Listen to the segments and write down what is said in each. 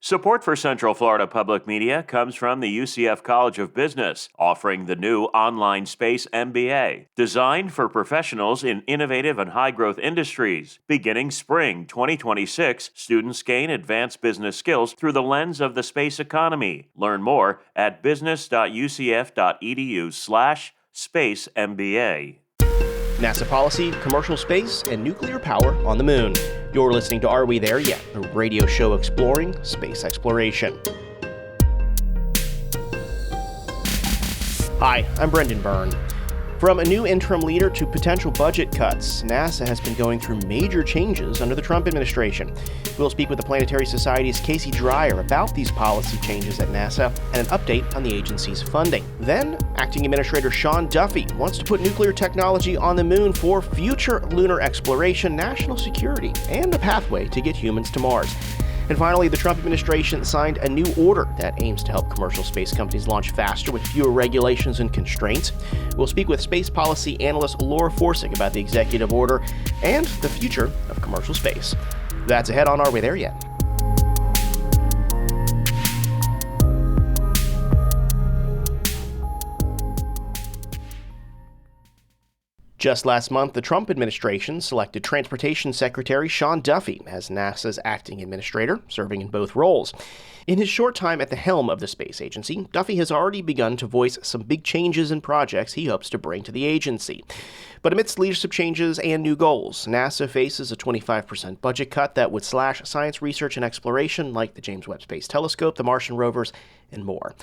Support for Central Florida Public Media comes from the UCF College of Business, offering the new online Space MBA, designed for professionals in innovative and high-growth industries. Beginning spring 2026, students gain advanced business skills through the lens of the space economy. Learn more at business.ucf.edu/Space MBA. NASA policy, commercial space, and nuclear power on the moon. You're listening to Are We There Yet?, a radio show exploring space exploration. Hi, I'm Brendan Byrne. From a new interim leader to potential budget cuts, NASA has been going through major changes under the Trump administration. We'll speak with the Planetary Society's Casey Dreyer about these policy changes at NASA and an update on the agency's funding. Then, Acting Administrator Sean Duffy wants to put nuclear technology on the moon for future lunar exploration, national security, and a pathway to get humans to Mars. And finally, the Trump administration signed a new order that aims to help commercial space companies launch faster with fewer regulations and constraints. We'll speak with space policy analyst Laura Forsick about the executive order and the future of commercial space. That's ahead on Are We There Yet? Just last month, the Trump administration selected Transportation Secretary Sean Duffy as NASA's acting administrator, serving in both roles. In his short time at the helm of the space agency, Duffy has already begun to voice some big changes and projects he hopes to bring to the agency. But amidst leadership changes and new goals, NASA faces a 25% budget cut that would slash science research and exploration like the James Webb Space Telescope, the Martian rovers, and more.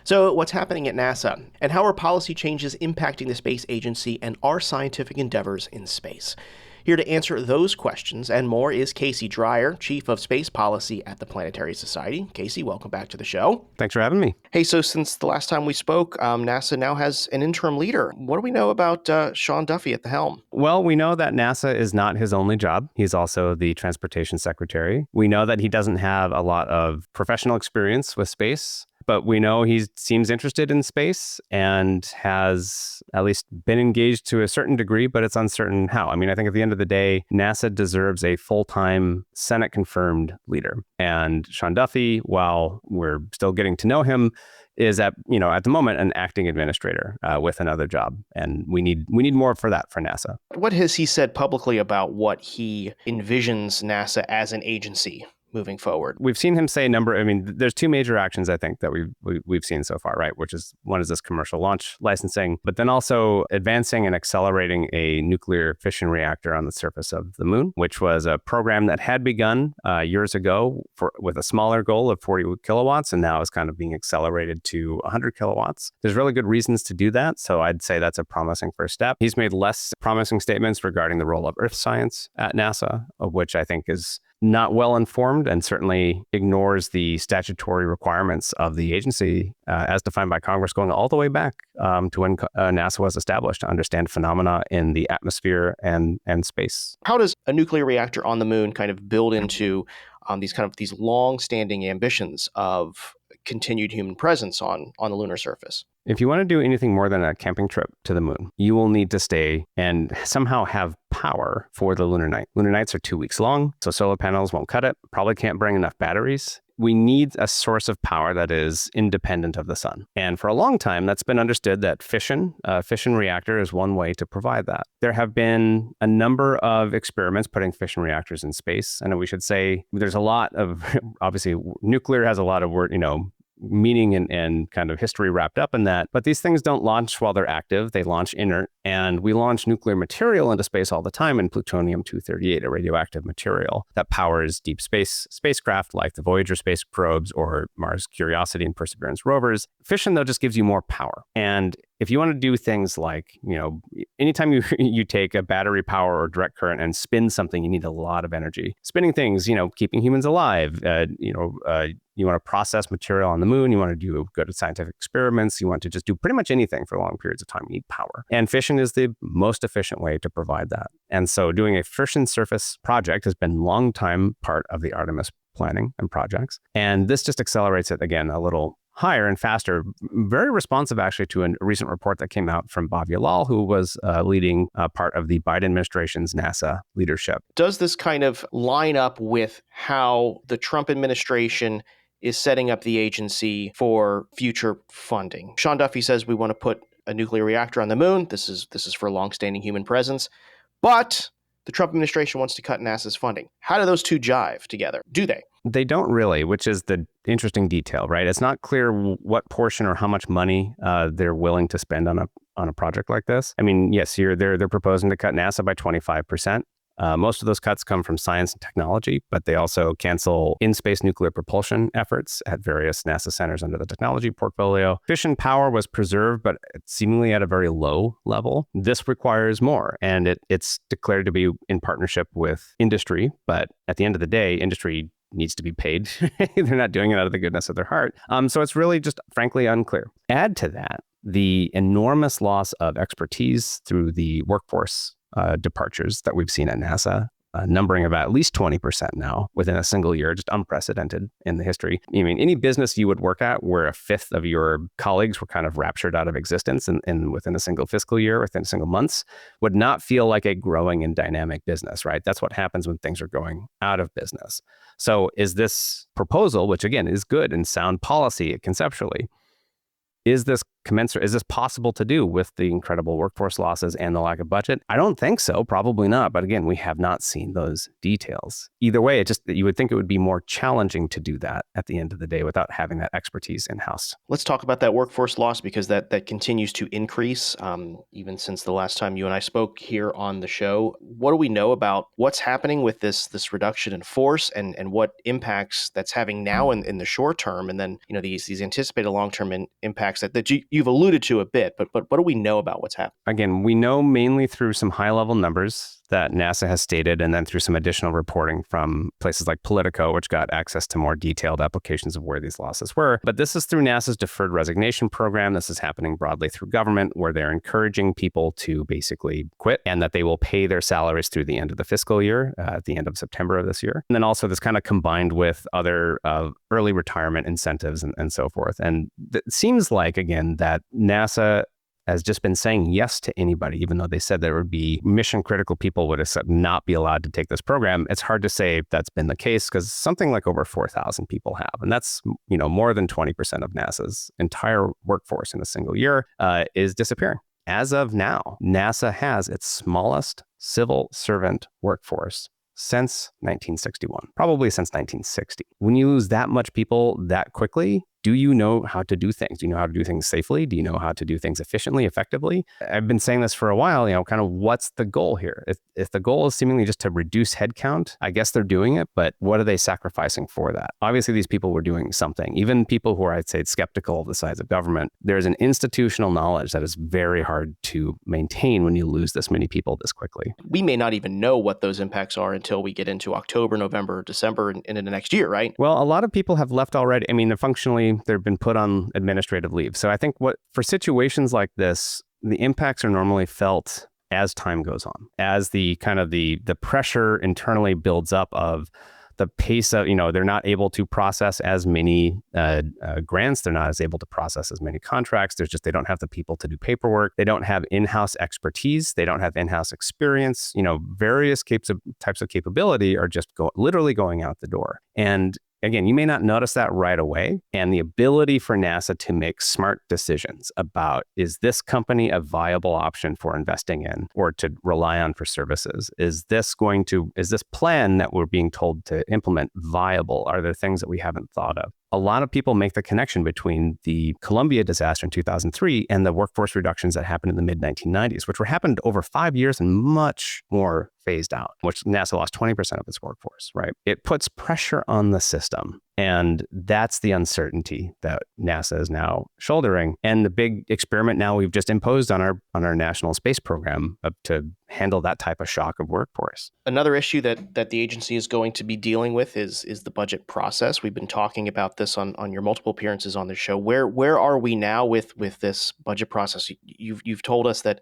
So what's happening at NASA, and how are policy changes impacting the space agency and our scientific endeavors in space? Here to answer those questions and more is Casey Dreyer, Chief of Space Policy at the Planetary Society. Casey, welcome back to the show. Thanks for having me. Hey, so since the last time we spoke, NASA now has an interim leader. What do we know about Sean Duffy at the helm? Well, we know that NASA is not his only job. He's also the Transportation Secretary. We know that he doesn't have a lot of professional experience with space, but we know he seems interested in space and has at least been engaged to a certain degree, but it's uncertain how. I mean, I think at the end of the day, NASA deserves a full-time Senate-confirmed leader. And Sean Duffy, while we're still getting to know him, is at the moment an acting administrator with another job. And we need more for that for NASA. What has he said publicly about what he envisions NASA as an agency moving forward? We've seen him say there's two major actions, I think, that we've seen so far, right? Which is, one is this commercial launch licensing, but then also advancing and accelerating a nuclear fission reactor on the surface of the moon, which was a program that had begun years ago with a smaller goal of 40 kilowatts, and now is kind of being accelerated to 100 kilowatts. There's really good reasons to do that, so I'd say that's a promising first step. He's made less promising statements regarding the role of Earth science at NASA, of which I think is not well informed and certainly ignores the statutory requirements of the agency as defined by Congress going all the way back to when NASA was established to understand phenomena in the atmosphere and space. How does a nuclear reactor on the moon kind of build into these long-standing ambitions of continued human presence on the lunar surface? If you want to do anything more than a camping trip to the moon, you will need to stay and somehow have power for the lunar night. Lunar nights are 2 weeks long, so solar panels won't cut it. Probably can't bring enough batteries. We need a source of power that is independent of the sun. And for a long time, that's been understood that fission reactor is one way to provide that. There have been a number of experiments putting fission reactors in space. And we should say there's a lot of, obviously, nuclear has a lot of meaning and kind of history wrapped up in that. But these things don't launch while they're active. They launch inert. And we launch nuclear material into space all the time, in plutonium-238, a radioactive material that powers deep space spacecraft like the Voyager space probes or Mars Curiosity and Perseverance rovers. Fission, though, just gives you more power. And if you want to do things like, anytime you take a battery power or direct current and spin something, you need a lot of energy. Spinning things, keeping humans alive, you want to process material on the moon, you want to do good scientific experiments, you want to just do pretty much anything for long periods of time, you need power. And fission is the most efficient way to provide that. And so doing a fission surface project has been a long time part of the Artemis planning and projects. And this just accelerates it again a little higher and faster, very responsive actually to a recent report that came out from Bhavya Lal, who was leading part of the Biden administration's NASA leadership. Does this kind of line up with how the Trump administration is setting up the agency for future funding. Sean Duffy says we want to put a nuclear reactor on the moon. This is for longstanding human presence. But the Trump administration wants to cut NASA's funding. How do those two jive together? Do they? They don't really, which is the interesting detail, right? It's not clear what portion or how much money they're willing to spend on a project like this. I mean, yes, they're proposing to cut NASA by 25%. Most of those cuts come from science and technology, but they also cancel in-space nuclear propulsion efforts at various NASA centers under the technology portfolio. Fission power was preserved, but seemingly at a very low level. This requires more, and it's declared to be in partnership with industry. But at the end of the day, industry needs to be paid. They're not doing it out of the goodness of their heart. So it's really just frankly unclear. Add to that the enormous loss of expertise through the workforce departures that we've seen at NASA, numbering about at least 20% now within a single year, just unprecedented in the history. I mean, any business you would work at where a fifth of your colleagues were kind of raptured out of existence and within a single fiscal year, within single months, would not feel like a growing and dynamic business, right? That's what happens when things are going out of business. So is this proposal, which again is good and sound policy conceptually, is this commensurate? Is this possible to do with the incredible workforce losses and the lack of budget? I don't think so. Probably not. But again, we have not seen those details. Either way, you would think it would be more challenging to do that at the end of the day without having that expertise in-house. Let's talk about that workforce loss, because that continues to increase even since the last time you and I spoke here on the show. What do we know about what's happening with this reduction in force and what impacts that's having now in the short term, and then these anticipated long-term impacts that you've alluded to a bit, but what do we know about what's happening? Again, we know mainly through some high-level numbers that NASA has stated, and then through some additional reporting from places like Politico, which got access to more detailed applications of where these losses were. But this is through NASA's deferred resignation program. This is happening broadly through government, where they're encouraging people to basically quit, and that they will pay their salaries through the end of the fiscal year, at the end of September of this year. And then also this kind of combined with other early retirement incentives and so forth. And it seems like, again, that NASA has just been saying yes to anybody, even though they said there would be mission critical people would not be allowed to take this program. It's hard to say if that's been the case, because something like over 4,000 people have. And that's, more than 20% of NASA's entire workforce in a single year is disappearing. As of now, NASA has its smallest civil servant workforce since 1961, probably since 1960. When you lose that much people that quickly, do you know how to do things? Do you know how to do things safely? Do you know how to do things efficiently, effectively? I've been saying this for a while, kind of what's the goal here? If the goal is seemingly just to reduce headcount, I guess they're doing it, but what are they sacrificing for that? Obviously, these people were doing something. Even people who are, I'd say, skeptical of the size of government, there's an institutional knowledge that is very hard to maintain when you lose this many people this quickly. We may not even know what those impacts are until we get into October, November, December, and into the next year, right? Well, a lot of people have left already. I mean, functionally, they've been put on administrative leave. So I think for situations like this, the impacts are normally felt as time goes on, as the kind of the pressure internally builds up of the pace of, they're not able to process as many grants. They're not as able to process as many contracts. They don't have the people to do paperwork. They don't have in-house expertise. They don't have in-house experience. Various types of capability are just literally going out the door. And again, you may not notice that right away. And the ability for NASA to make smart decisions about, is this company a viable option for investing in or to rely on for services? Is this plan that we're being told to implement viable? Are there things that we haven't thought of? A lot of people make the connection between the Columbia disaster in 2003 and the workforce reductions that happened in the mid-1990s, which happened over 5 years and much more phased out, which NASA lost 20% of its workforce, right? It puts pressure on the system. And that's the uncertainty that NASA is now shouldering. And the big experiment now we've just imposed on our national space program to handle that type of shock of workforce. Another issue that the agency is going to be dealing with is the budget process. We've been talking about this on your multiple appearances on the show. Where are we now with this budget process? You've told us that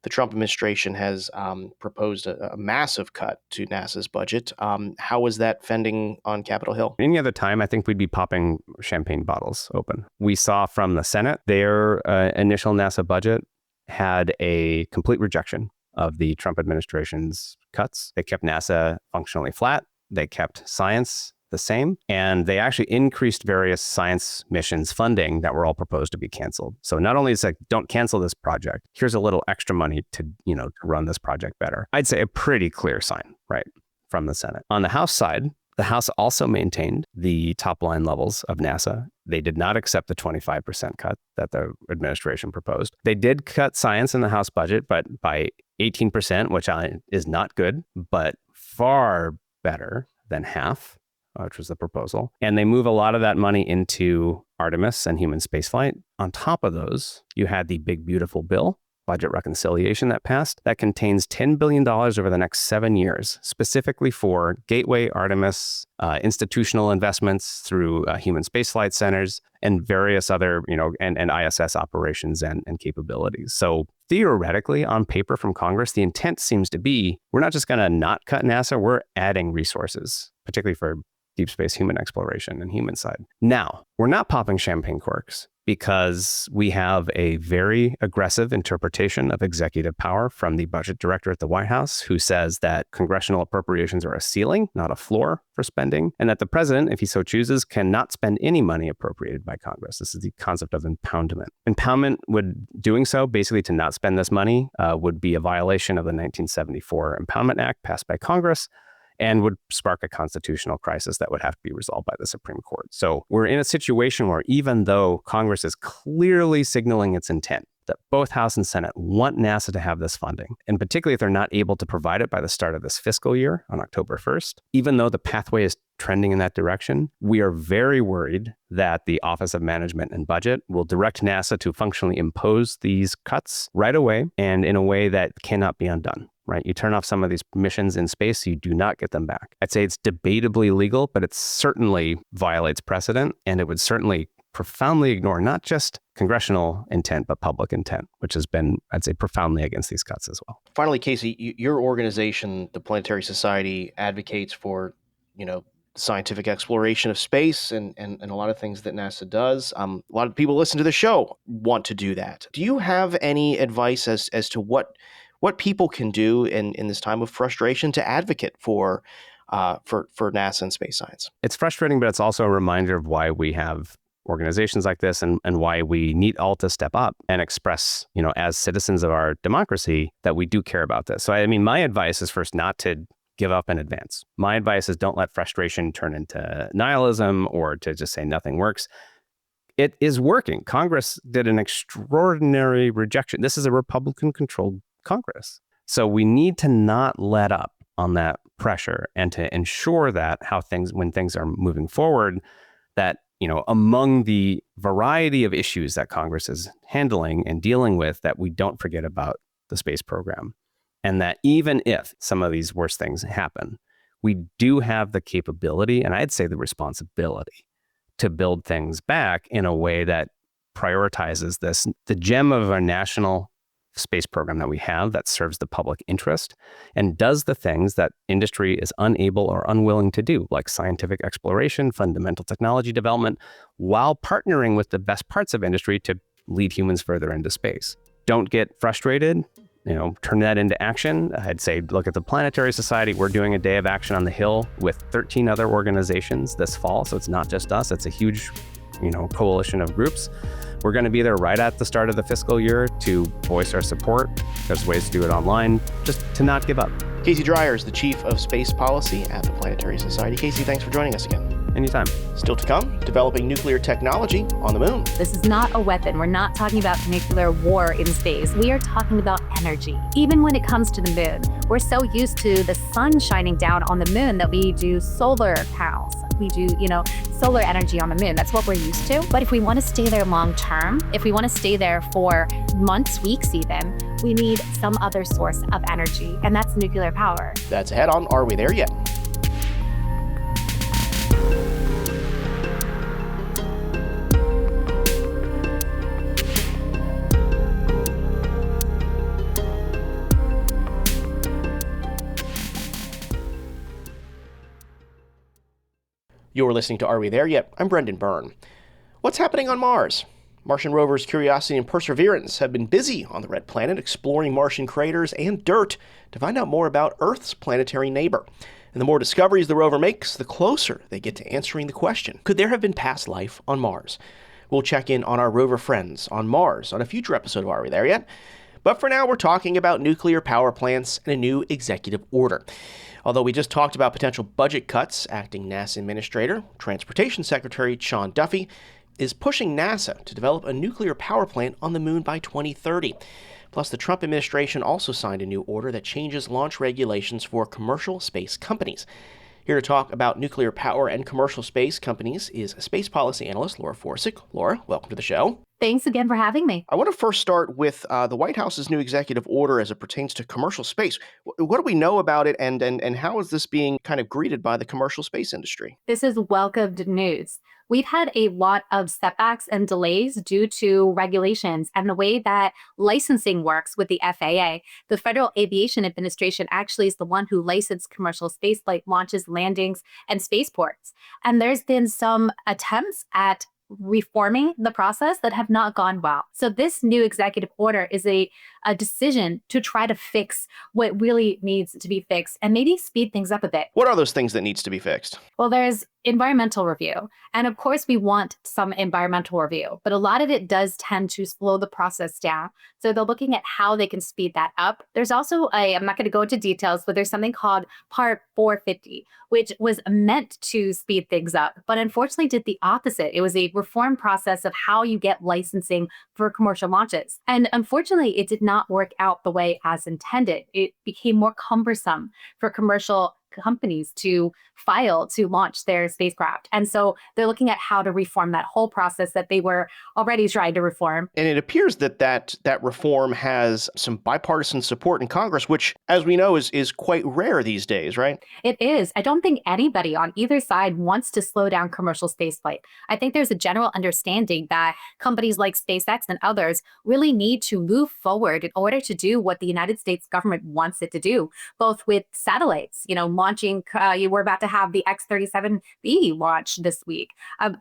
the Trump administration has proposed a massive cut to NASA's budget. How is that fending on Capitol Hill? Any other time, I think we'd be popping champagne bottles open. We saw from the Senate, their initial NASA budget had a complete rejection of the Trump administration's cuts. They kept NASA functionally flat. They kept science the same. And they actually increased various science missions funding that were all proposed to be canceled. So not only is it like, don't cancel this project, here's a little extra money to, to run this project better. I'd say a pretty clear sign, right, from the Senate. On the House side, the House also maintained the top line levels of NASA. They did not accept the 25% cut that the administration proposed. They did cut science in the House budget, but by 18%, which is not good, but far better than half, which was the proposal. And they move a lot of that money into Artemis and human spaceflight. On top of those, you had the big, beautiful bill, budget reconciliation that passed, that contains $10 billion over the next 7 years, specifically for Gateway, Artemis, institutional investments through human spaceflight centers, and various other, and ISS operations and capabilities. So theoretically, on paper from Congress, the intent seems to be, we're not just going to not cut NASA, we're adding resources, particularly for deep space human exploration and human side. Now, we're not popping champagne corks because we have a very aggressive interpretation of executive power from the budget director at the White House, who says that congressional appropriations are a ceiling, not a floor for spending, and that the president, if he so chooses, cannot spend any money appropriated by Congress. This is the concept of impoundment. Impoundment doing so, basically to not spend this money, would be a violation of the 1974 Impoundment Act passed by Congress, and would spark a constitutional crisis that would have to be resolved by the Supreme Court. So we're in a situation where even though Congress is clearly signaling its intent that both House and Senate want NASA to have this funding, and particularly if they're not able to provide it by the start of this fiscal year on October 1st, even though the pathway is trending in that direction, we are very worried that the Office of Management and Budget will direct NASA to functionally impose these cuts right away and in a way that cannot be undone. Right? You turn off some of these missions in space, you do not get them back. I'd say it's debatably legal, but it certainly violates precedent, and it would certainly profoundly ignore not just congressional intent, but public intent, which has been, I'd say, profoundly against these cuts as well. Finally, Casey, your organization, the Planetary Society, advocates for, scientific exploration of space and a lot of things that NASA does. A lot of people listen to the show want to do that. Do you have any advice as to what people can do in this time of frustration to advocate for NASA and space science? It's frustrating, but it's also a reminder of why we have organizations like this and why we need all to step up and express, as citizens of our democracy, that we do care about this. So, my advice is first not to give up in advance. My advice is don't let frustration turn into nihilism or to just say nothing works. It is working. Congress did an extraordinary rejection. This is a Republican-controlled Congress. So we need to not let up on that pressure and to ensure that when things are moving forward, that, among the variety of issues that Congress is handling and dealing with, that we don't forget about the space program. And that even if some of these worst things happen, we do have the capability, and I'd say the responsibility, to build things back in a way that prioritizes the gem of our national space program that we have that serves the public interest and does the things that industry is unable or unwilling to do, like scientific exploration, fundamental technology development, while partnering with the best parts of industry to lead humans further into space. Don't get frustrated. Turn that into action. I'd say look at the Planetary Society. We're doing a day of action on the Hill with 13 other organizations this fall. So it's not just us. It's a huge, coalition of groups. We're going to be there right at the start of the fiscal year to voice our support. There's ways to do it online, just to not give up. Casey Dreyer is the Chief of Space Policy at the Planetary Society. Casey, thanks for joining us again. Anytime. Still to come, developing nuclear technology on the moon. This is not a weapon. We're not talking about nuclear war in space. We are talking about energy. Even when it comes to the moon, we're so used to the sun shining down on the moon that we do solar panels. We do, solar energy on the moon. That's what we're used to. But if we want to stay there long term, if we want to stay there for months, weeks even, we need some other source of energy, and that's nuclear power. That's ahead on Are We There Yet? You're listening to Are We There Yet? I'm Brendan Byrne. What's happening on Mars? Martian rovers Curiosity and Perseverance have been busy on the red planet exploring Martian craters and dirt to find out more about Earth's planetary neighbor. And the more discoveries the rover makes, the closer they get to answering the question, could there have been past life on Mars? We'll check in on our rover friends on Mars on a future episode of Are We There Yet? But for now, we're talking about nuclear power plants and a new executive order. Although we just talked about potential budget cuts, acting NASA Administrator, Transportation Secretary Sean Duffy is pushing NASA to develop a nuclear power plant on the moon by 2030. Plus, the Trump administration also signed a new order that changes launch regulations for commercial space companies. Here to talk about nuclear power and commercial space companies is space policy analyst Laura Forsick. Laura, welcome to the show. Thanks again for having me. I want to first start with the White House's new executive order as it pertains to commercial space. What do we know about it, and how is this being kind of greeted by the commercial space industry? This is welcomed news. We've had a lot of setbacks and delays due to regulations and the way that licensing works with the FAA. The Federal Aviation Administration actually is the one who licensed commercial spaceflight launches, landings, and spaceports. And there's been some attempts at reforming the process that have not gone well. So this new executive order is a decision to try to fix what really needs to be fixed and maybe speed things up a bit. What are those things that needs to be fixed? Well, there's environmental review. And of course, we want some environmental review, but a lot of it does tend to slow the process down. So they're looking at how they can speed that up. There's also I'm not going to go into details, but there's something called Part 450, which was meant to speed things up, but unfortunately did the opposite. It was a reform process of how you get licensing for commercial launches. And unfortunately, it did not work out the way as intended. It became more cumbersome for commercial companies to file to launch their spacecraft. And so they're looking at how to reform that whole process that they were already trying to reform. And it appears that reform has some bipartisan support in Congress, which, as we know, is quite rare these days, right? It is. I don't think anybody on either side wants to slow down commercial spaceflight. I think there's a general understanding that companies like SpaceX and others really need to move forward in order to do what the United States government wants it to do, both with satellites, launching, we're about to have the X-37B launch this week,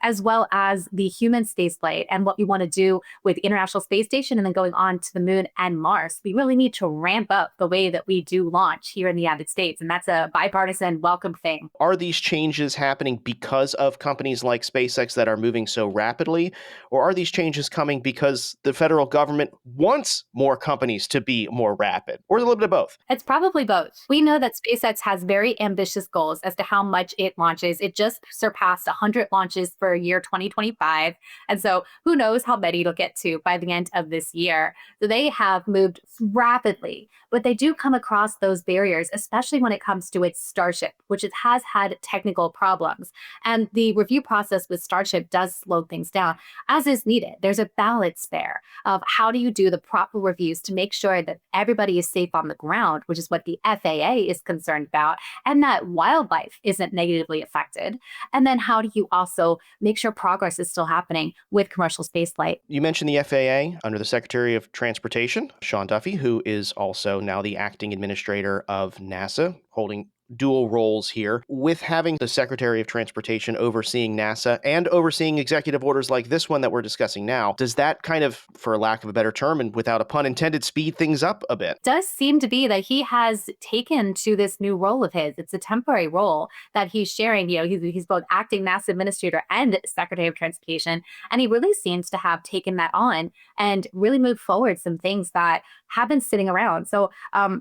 as well as the human spaceflight and what we want to do with the International Space Station and then going on to the moon and Mars. We really need to ramp up the way that we do launch here in the United States, and that's a bipartisan welcome thing. Are these changes happening because of companies like SpaceX that are moving so rapidly, or are these changes coming because the federal government wants more companies to be more rapid, or a little bit of both? It's probably both. We know that SpaceX has very ambitious goals as to how much it launches. It just surpassed 100 launches for year 2025. And so who knows how many it'll get to by the end of this year. So they have moved rapidly, but they do come across those barriers, especially when it comes to its Starship, which it has had technical problems. And the review process with Starship does slow things down, as is needed. There's a balance there of how do you do the proper reviews to make sure that everybody is safe on the ground, which is what the FAA is concerned about, and that wildlife isn't negatively affected. And then how do you also make sure progress is still happening with commercial spaceflight? You mentioned the FAA under the Secretary of Transportation, Sean Duffy, who is also now the acting administrator of NASA, holding dual roles here. With having the Secretary of Transportation overseeing NASA and overseeing executive orders like this one that we're discussing now, does that kind of, for lack of a better term and without a pun intended, speed things up a bit? Does seem to be that he has taken to this new role of his. It's a temporary role that he's sharing. He's both acting NASA administrator and Secretary of Transportation, and he really seems to have taken that on and really moved forward some things that have been sitting around. So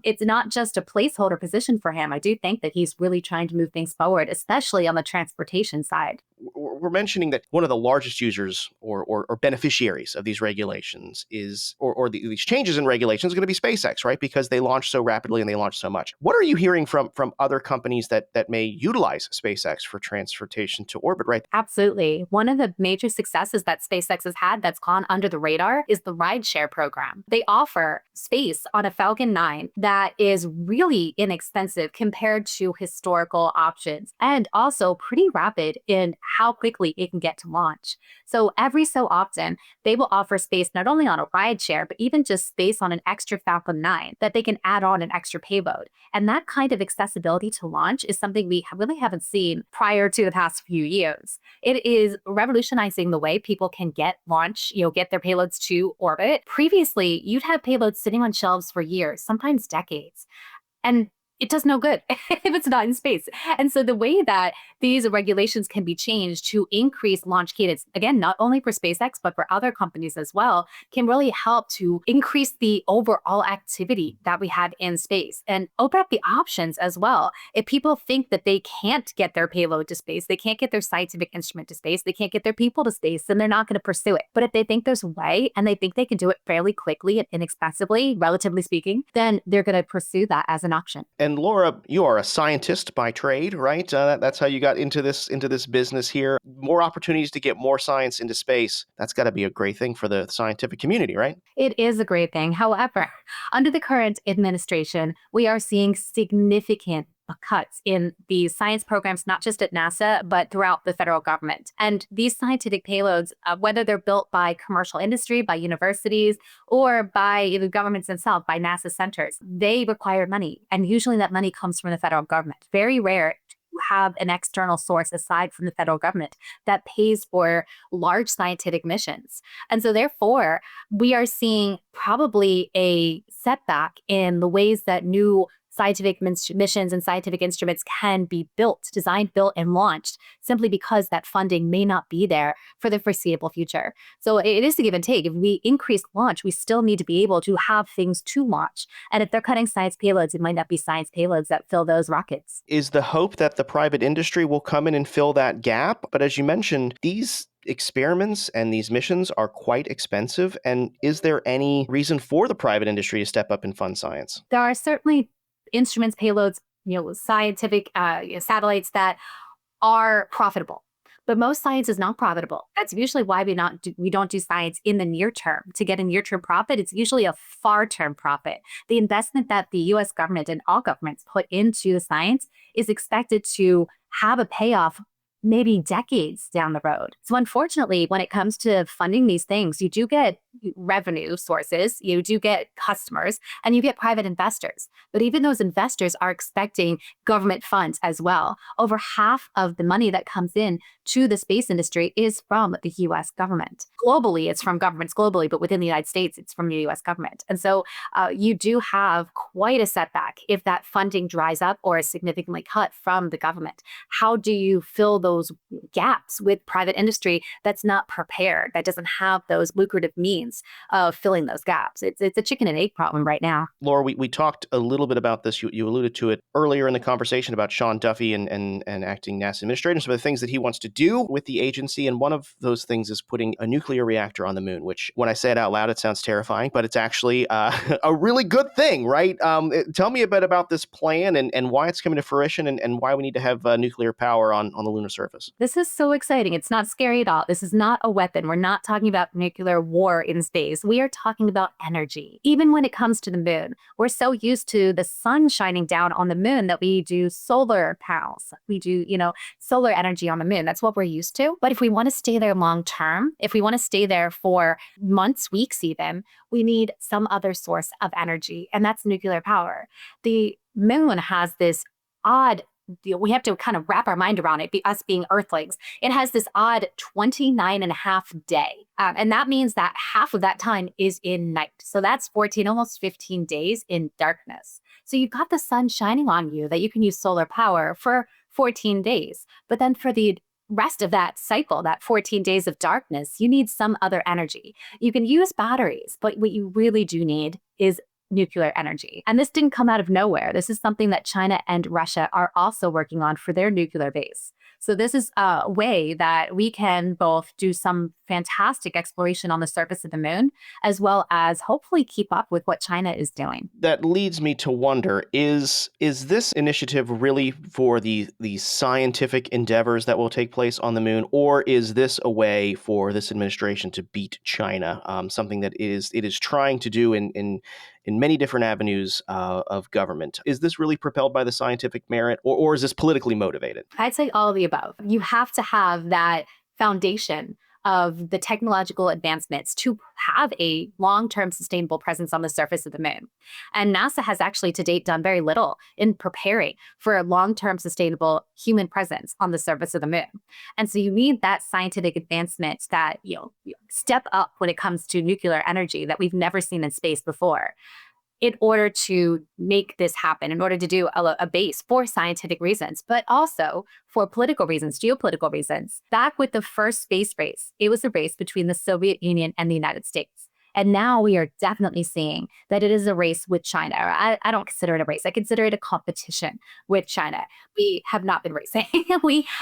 it's not just a placeholder position for him. I do think that he's really trying to move things forward, especially on the transportation side. We're mentioning that one of the largest users or beneficiaries of these regulations is, or these changes in regulations is going to be SpaceX, right? Because they launch so rapidly and they launch so much. What are you hearing from other companies that may utilize SpaceX for transportation to orbit, right? Absolutely. One of the major successes that SpaceX has had that's gone under the radar is the rideshare program. They offer space on a Falcon 9 that is really inexpensive compared to historical options, and also pretty rapid in how quickly it can get to launch. So every so often, they will offer space not only on a rideshare, but even just space on an extra Falcon 9 that they can add on an extra payload. And that kind of accessibility to launch is something we really haven't seen prior to the past few years. It is revolutionizing the way people can get get their payloads to orbit. Previously, you'd have payloads sitting on shelves for years, sometimes decades. And it does no good if it's not in space. And so the way that these regulations can be changed to increase launch cadence, again, not only for SpaceX, but for other companies as well, can really help to increase the overall activity that we have in space and open up the options as well. If people think that they can't get their payload to space, they can't get their scientific instrument to space, they can't get their people to space, then they're not going to pursue it. But if they think there's a way and they think they can do it fairly quickly and inexpensively, relatively speaking, then they're going to pursue that as an option. And Laura, you are a scientist by trade, right? That's how you got into this business here. More opportunities to get more science into space. That's got to be a great thing for the scientific community, right? It is a great thing. However, under the current administration, we are seeing significant cuts in the science programs, not just at NASA, but throughout the federal government. And these scientific payloads, whether they're built by commercial industry, by universities, or by the governments themselves, by NASA centers, they require money. And usually that money comes from the federal government. Very rare to have an external source aside from the federal government that pays for large scientific missions. And so therefore, we are seeing probably a setback in the ways that new scientific missions and scientific instruments can be designed, built, and launched simply because that funding may not be there for the foreseeable future. So it is a give and take. If we increase launch, we still need to be able to have things to launch. And if they're cutting science payloads, it might not be science payloads that fill those rockets. Is the hope that the private industry will come in and fill that gap? But as you mentioned, these experiments and these missions are quite expensive. And is there any reason for the private industry to step up and fund science? There are certainly instruments, payloads, scientific satellites that are profitable. But most science is not profitable. That's usually why we don't do science in the near term. To get a near-term profit, it's usually a far-term profit. The investment that the U.S. government and all governments put into the science is expected to have a payoff maybe decades down the road. So unfortunately, when it comes to funding these things, you do get revenue sources, you do get customers, and you get private investors. But even those investors are expecting government funds as well. Over half of the money that comes in to the space industry is from the US government. Globally, it's from governments globally, but within the United States, it's from the US government. And so you do have quite a setback if that funding dries up or is significantly cut from the government. How do you fill those gaps with private industry that's not prepared, that doesn't have those lucrative means of filling those gaps? It's a chicken and egg problem right now. Laura, we talked a little bit about this. You alluded to it earlier in the conversation about Sean Duffy and acting NASA administrator, some of the things that he wants to do with the agency. And one of those things is putting a nuclear reactor on the moon, which when I say it out loud, it sounds terrifying, but it's actually a really good thing, right? Tell me a bit about this plan and why it's coming to fruition and why we need to have nuclear power on the lunar surface. This is so exciting. It's not scary at all. This is not a weapon. We're not talking about nuclear war in space. We are talking about energy. Even when it comes to the moon, we're so used to the sun shining down on the moon that we do solar panels. We do, solar energy on the moon. That's what we're used to. But if we want to stay there long term, if we want to stay there for months, weeks even, we need some other source of energy, and that's nuclear power. The moon has this odd, we have to kind of wrap our mind around it, us being Earthlings. It has this odd 29 and a half day. And that means that half of that time is in night. So that's 14, almost 15 days in darkness. So you've got the sun shining on you that you can use solar power for 14 days. But then for the rest of that cycle, that 14 days of darkness, you need some other energy. You can use batteries, but what you really do need is nuclear energy. And this didn't come out of nowhere. This is something that China and Russia are also working on for their nuclear base. So this is a way that we can both do some fantastic exploration on the surface of the moon, as well as hopefully keep up with what China is doing. That leads me to wonder, is this initiative really for the scientific endeavors that will take place on the moon, or is this a way for this administration to beat China, something that it is trying to do in in many different avenues of government. Is this really propelled by the scientific merit, or is this politically motivated? I'd say all of the above. You have to have that foundation of the technological advancements to have a long-term sustainable presence on the surface of the moon. And NASA has actually to date done very little in preparing for a long-term sustainable human presence on the surface of the moon. And so you need that scientific advancement that, step up when it comes to nuclear energy that we've never seen in space before, in order to make this happen, in order to do a base for scientific reasons, but also for political reasons, geopolitical reasons. Back with the first space race, it was a race between the Soviet Union and the United States. And now we are definitely seeing that it is a race with China. I don't consider it a race. I consider it a competition with China. We have not been racing.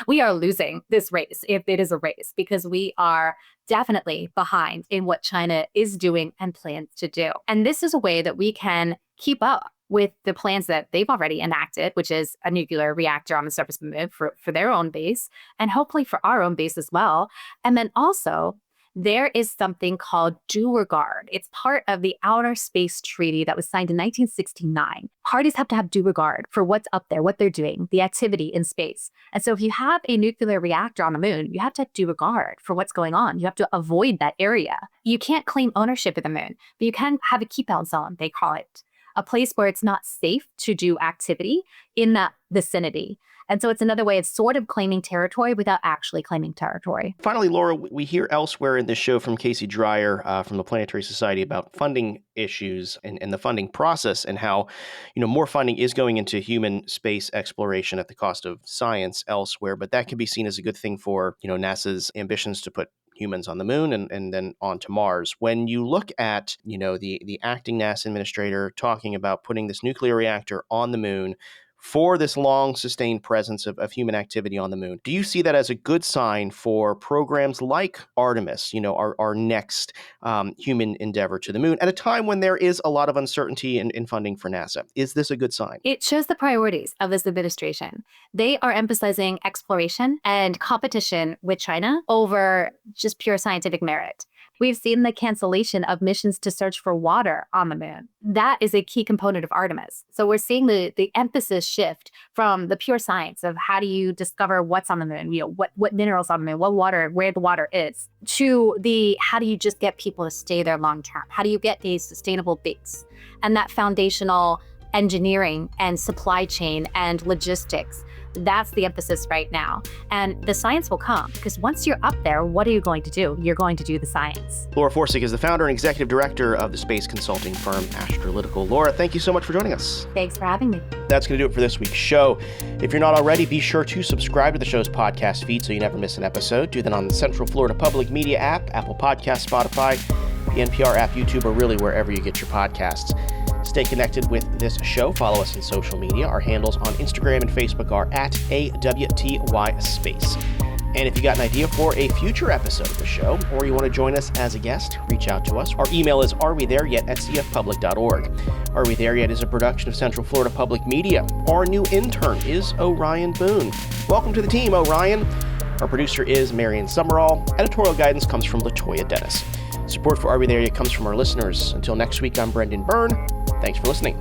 we are losing this race if it is a race, because we are definitely behind in what China is doing and plans to do. And this is a way that we can keep up with the plans that they've already enacted, which is a nuclear reactor on the surface of the moon for their own base, and hopefully for our own base as well. And then also, there is something called due regard. It's part of the Outer Space Treaty that was signed in 1969. Parties have to have due regard for what's up there, what they're doing, the activity in space. And so if you have a nuclear reactor on the moon, you have to have due regard for what's going on. You have to avoid that area. You can't claim ownership of the moon, but you can have a keep out zone, they call it, a place where it's not safe to do activity in that vicinity. And so it's another way of sort of claiming territory without actually claiming territory. Finally, Laura, we hear elsewhere in this show from Casey Dreyer from the Planetary Society about funding issues and the funding process, and how, more funding is going into human space exploration at the cost of science elsewhere. But that can be seen as a good thing for, NASA's ambitions to put humans on the moon and then on to Mars. When you look at, the acting NASA administrator talking about putting this nuclear reactor on the moon for this long sustained presence of human activity on the moon, do you see that as a good sign for programs like Artemis, our next human endeavor to the moon, at a time when there is a lot of uncertainty in funding for NASA? Is this a good sign? It shows the priorities of this administration. They are emphasizing exploration and competition with China over just pure scientific merit. We've seen the cancellation of missions to search for water on the moon. That is a key component of Artemis. So we're seeing the emphasis shift from the pure science of how do you discover what's on the moon, what minerals on the moon, what water, where the water is, to the how do you just get people to stay there long term? How do you get a sustainable base? And that foundational engineering and supply chain and logistics, that's the emphasis right now. And the science will come, because once you're up there, what are you going to do? You're going to do the science. Laura Forsick is the founder and executive director of the space consulting firm Astrolytical. Laura, thank you so much for joining us. Thanks for having me. That's going to do it for this week's show. If you're not already, be sure to subscribe to the show's podcast feed so you never miss an episode. Do that on the Central Florida Public Media app, Apple Podcasts, Spotify, the NPR app, YouTube, or really wherever you get your podcasts. Stay connected with this show. Follow us on social media. Our handles on Instagram and Facebook are at AWTYSpace. And if you got an idea for a future episode of the show, or you want to join us as a guest, reach out to us. Our email is arewethereyet@cfpublic.org. Are We There Yet is a production of Central Florida Public Media. Our new intern is Orion Boone. Welcome to the team, Orion. Our producer is Marion Summerall. Editorial guidance comes from Latoya Dennis. Support for Are We There Yet comes from our listeners. Until next week, I'm Brendan Byrne. Thanks for listening.